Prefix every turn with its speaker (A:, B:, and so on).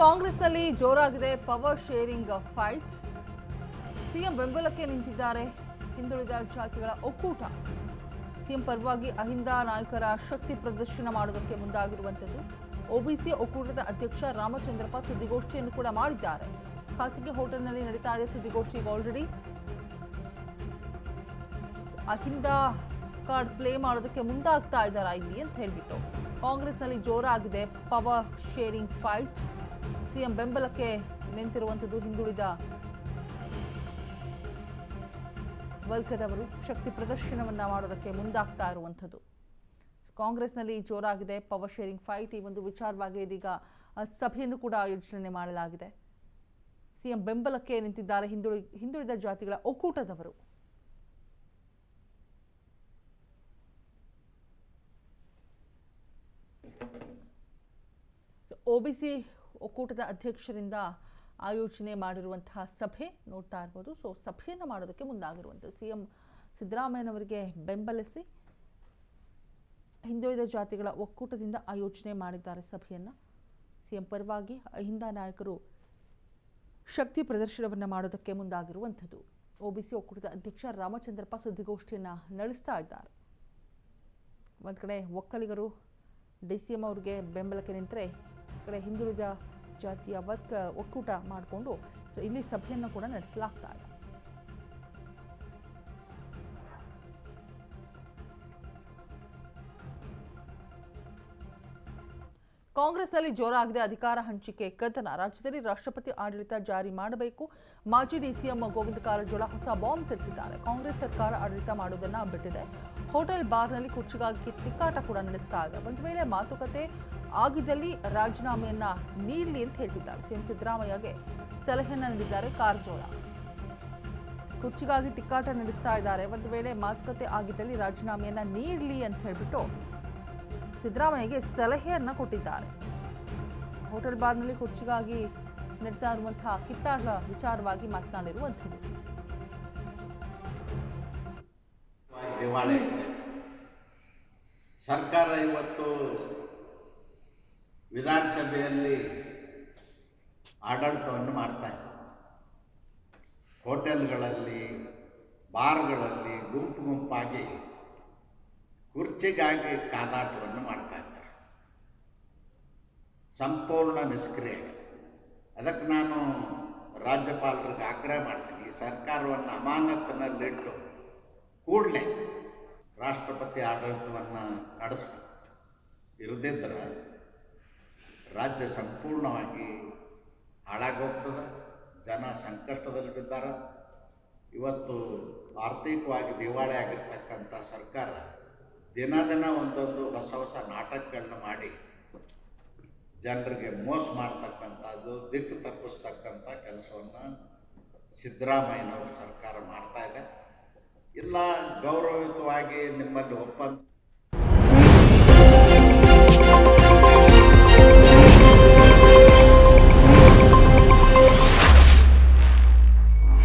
A: ಕಾಂಗ್ರೆಸ್ನಲ್ಲಿ ಜೋರಾಗಿದೆ power sharing fight. CM ಬೆಂಬಲಕ್ಕೆ ನಿಂತಿದ್ದಾರೆ ಹಿಂದುಳಿದ ಜಾತಿಗಳ ಒಕ್ಕೂಟ. ಸಿಎಂ ಪರವಾಗಿ ಅಹಿಂದ ನಾಯಕರ ಶಕ್ತಿ ಪ್ರದರ್ಶನ ಮಾಡೋದಕ್ಕೆ ಮುಂದಾಗಿರುವಂಥದ್ದು. ಒಬಿಸಿ ಒಕ್ಕೂಟದ ಅಧ್ಯಕ್ಷ ರಾಮಚಂದ್ರಪ್ಪ ಸುದ್ದಿಗೋಷ್ಠಿಯನ್ನು ಕೂಡ ಮಾಡಿದ್ದಾರೆ. ಖಾಸಗಿ ಹೋಟೆಲ್ನಲ್ಲಿ ನಡೀತಾ ಇದೆ ಸುದ್ದಿಗೋಷ್ಠಿಗೆ. ಆಲ್ರೆಡಿ ಅಹಿಂದ ಕಾರ್ಡ್ ಪ್ಲೇ ಮಾಡೋದಕ್ಕೆ ಮುಂದಾಗ್ತಾ ಇದ್ದಾರಾ ಇಲ್ಲಿ ಅಂತ ಹೇಳ್ಬಿಟ್ಟು ಕಾಂಗ್ರೆಸ್ನಲ್ಲಿ ಜೋರಾಗಿದೆ ಪವರ್ ಶೇರಿಂಗ್ ಫೈಟ್. ಸಿಎಂ ಬೆಂಬಲಕ್ಕೆ ನಿಂತಿರುವಂಥದ್ದು ಹಿಂದುಳಿದ ವರ್ಗದವರು ಶಕ್ತಿ ಪ್ರದರ್ಶನವನ್ನ ಮಾಡೋದಕ್ಕೆ ಮುಂದಾಗ್ತಾ ಇರುವಂಥದ್ದು. ಕಾಂಗ್ರೆಸ್ನಲ್ಲಿ ಜೋರಾಗಿದೆ ಪವರ್ ಶೇರಿಂಗ್ ಫೈಟ್. ಈ ಒಂದು ವಿಚಾರವಾಗಿ ಇದೀಗ ಸಭೆಯನ್ನು ಕೂಡ ಆಯೋಜನೆ ಮಾಡಲಾಗಿದೆ. ಸಿಎಂ ಬೆಂಬಲಕ್ಕೆ ನಿಂತಿದ್ದಾರೆ ಹಿಂದುಳಿದ ಜಾತಿಗಳ ಒಕ್ಕೂಟದವರು. ಒಬಿಸಿ ಒಕ್ಕೂಟದ ಅಧ್ಯಕ್ಷರಿಂದ ಆಯೋಜನೆ ಮಾಡಿರುವಂತಹ ಸಭೆ ನೋಡ್ತಾ ಇರ್ಬೋದು. ಸಭೆಯನ್ನು ಮಾಡೋದಕ್ಕೆ ಮುಂದಾಗಿರುವಂಥದ್ದು. ಸಿಎಂ ಸಿದ್ದರಾಮಯ್ಯನವರಿಗೆ ಬೆಂಬಲಿಸಿ ಹಿಂದುಳಿದ ಜಾತಿಗಳ ಒಕ್ಕೂಟದಿಂದ ಆಯೋಜನೆ ಮಾಡಿದ್ದಾರೆ ಸಭೆಯನ್ನು. ಸಿಎಂ ಪರವಾಗಿ ಅಹಿಂದ ನಾಯಕರು ಶಕ್ತಿ ಪ್ರದರ್ಶನವನ್ನು ಮಾಡೋದಕ್ಕೆ ಮುಂದಾಗಿರುವಂಥದ್ದು. ಒಬಿಸಿ ಒಕ್ಕೂಟದ ಅಧ್ಯಕ್ಷ ರಾಮಚಂದ್ರಪ್ಪ ಸುದ್ದಿಗೋಷ್ಠಿಯನ್ನು ನಡೆಸ್ತಾ ಇದ್ದಾರೆ. ಒಂದು ಕಡೆ ಒಕ್ಕಲಿಗರು DCM ಅವ್ರಿಗೆ ಬೆಂಬಲಕ್ಕೆ ನಿಂತರೆ ಕಡೆ ಹಿಂದುಳಿದ ಜಾತಿಯ ವರ್ಗ ಒಕ್ಕೂಟ ಮಾಡಿಕೊಂಡು ಇಲ್ಲಿ ಸಭೆಯನ್ನು ಕೂಡ ನಡೆಸಲಾಗ್ತಾ ಇದೆ. ಕಾಂಗ್ರೆಸ್ನಲ್ಲಿ ಜೋರಾಗಿದೆ ಅಧಿಕಾರ ಹಂಚಿಕೆ ಕದನ. ರಾಜ್ಯದಲ್ಲಿ ರಾಷ್ಟ್ರಪತಿ ಆಡಳಿತ ಜಾರಿ ಮಾಡಬೇಕು. ಮಾಜಿ DCM ಗೋವಿಂದ ಕಾರಜೋಳ ಹೊಸ ಬಾಂಬ್ ಸಿಡಿಸಿದ್ದಾರೆ. ಕಾಂಗ್ರೆಸ್ ಸರ್ಕಾರ ಆಡಳಿತ ಮಾಡುವುದನ್ನು ಬಿಟ್ಟಿದೆ. ಹೋಟೆಲ್ ಬಾರ್ನಲ್ಲಿ ಕುರ್ಚಿಗಾಗಿ ತಿಕ್ಕಾಟ ಕೂಡ ನಡೆಸ್ತಾ ಇದೆ. ಒಂದು ವೇಳೆ ಮಾತುಕತೆ ಆಗಿದ್ದಲ್ಲಿ ರಾಜೀನಾಮೆಯನ್ನ ನೀಡಲಿ ಅಂತ ಹೇಳ್ತಿದ್ದಾರೆ. ಸಿಎಂ ಸಿದ್ದರಾಮಯ್ಯಗೆ ಸಲಹೆಯನ್ನ ನೀಡಿದ್ದಾರೆ ಕಾರಜೋಳ. ಕುರ್ಚಿಗಾಗಿ ತಿಕ್ಕಾಟ ನಡೆಸ್ತಾ ಇದ್ದಾರೆ. ಒಂದು ವೇಳೆ ಮಾತುಕತೆ ಆಗಿದ್ದಲ್ಲಿ ರಾಜೀನಾಮೆಯನ್ನ ನೀಡಲಿ ಅಂತ ಹೇಳ್ಬಿಟ್ಟು ಸಿದ್ದರಾಮಯ್ಯಗೆ ಸಲಹೆಯನ್ನ ಕೊಟ್ಟಿದ್ದಾರೆ. ಹೋಟೆಲ್ ಬಾರ್ನಲ್ಲಿ ಕುರ್ಚಿಗಾಗಿ ನಡೀತಾ ಇರುವಂತಹ ಕಿತ್ತಾಟ ವಿಚಾರವಾಗಿ ಮಾತನಾಡಿರುವಂಥದ್ದು.
B: ಸರ್ಕಾರ ಇವತ್ತು ವಿಧಾನಸಭೆಯಲ್ಲಿ ಆಡಳಿತವನ್ನು ಮಾಡ್ತಾ ಇದೆ. ಹೋಟೆಲ್ಗಳಲ್ಲಿ ಬಾರ್ಗಳಲ್ಲಿ ಗುಂಪಾಗಿ ಕುರ್ಚಿಗಾಗಿ ಕಾದಾಟವನ್ನು ಮಾಡ್ತಾ ಇದ್ದಾರೆ. ಸಂಪೂರ್ಣ ನಿಷ್ಕ್ರಿಯ. ಅದಕ್ಕೆ ನಾನು ರಾಜ್ಯಪಾಲರಿಗೆ ಆಗ್ರಹ ಮಾಡ್ತೀನಿ, ಈ ಸರ್ಕಾರವನ್ನು ಅಮಾನತಿನಲ್ಲಿಟ್ಟು ಕೂಡಲೇ ರಾಷ್ಟ್ರಪತಿ ಆಡಳಿತವನ್ನು ನಡೆಸಬೇಕು. ಇರದಿದ್ದರೆ ರಾಜ್ಯ ಸಂಪೂರ್ಣವಾಗಿ ಹಾಳಾಗೋಗ್ತದೆ. ಜನ ಸಂಕಷ್ಟದಲ್ಲಿ ಬಿದ್ದಾರೆ. ಇವತ್ತು ಆರ್ಥಿಕವಾಗಿ ದಿವಾಳಿ ಆಗಿರ್ತಕ್ಕಂಥ ಸರ್ಕಾರ ದಿನ ಒಂದೊಂದು ಹೊಸ ನಾಟಕಗಳನ್ನ ಮಾಡಿ ಜನರಿಗೆ ಮೋಸ ಮಾಡ್ತಕ್ಕಂಥದ್ದು, ದಿಕ್ಕು ತಪ್ಪಿಸ್ತಕ್ಕಂಥ ಕೆಲಸವನ್ನು ಸಿದ್ದರಾಮಯ್ಯನವ್ರ ಸರ್ಕಾರ ಮಾಡ್ತಾ ಇದೆ. ಇಲ್ಲ ಗೌರವಯುತವಾಗಿ ನಿಮ್ಮಲ್ಲಿ ಒಪ್ಪಂದ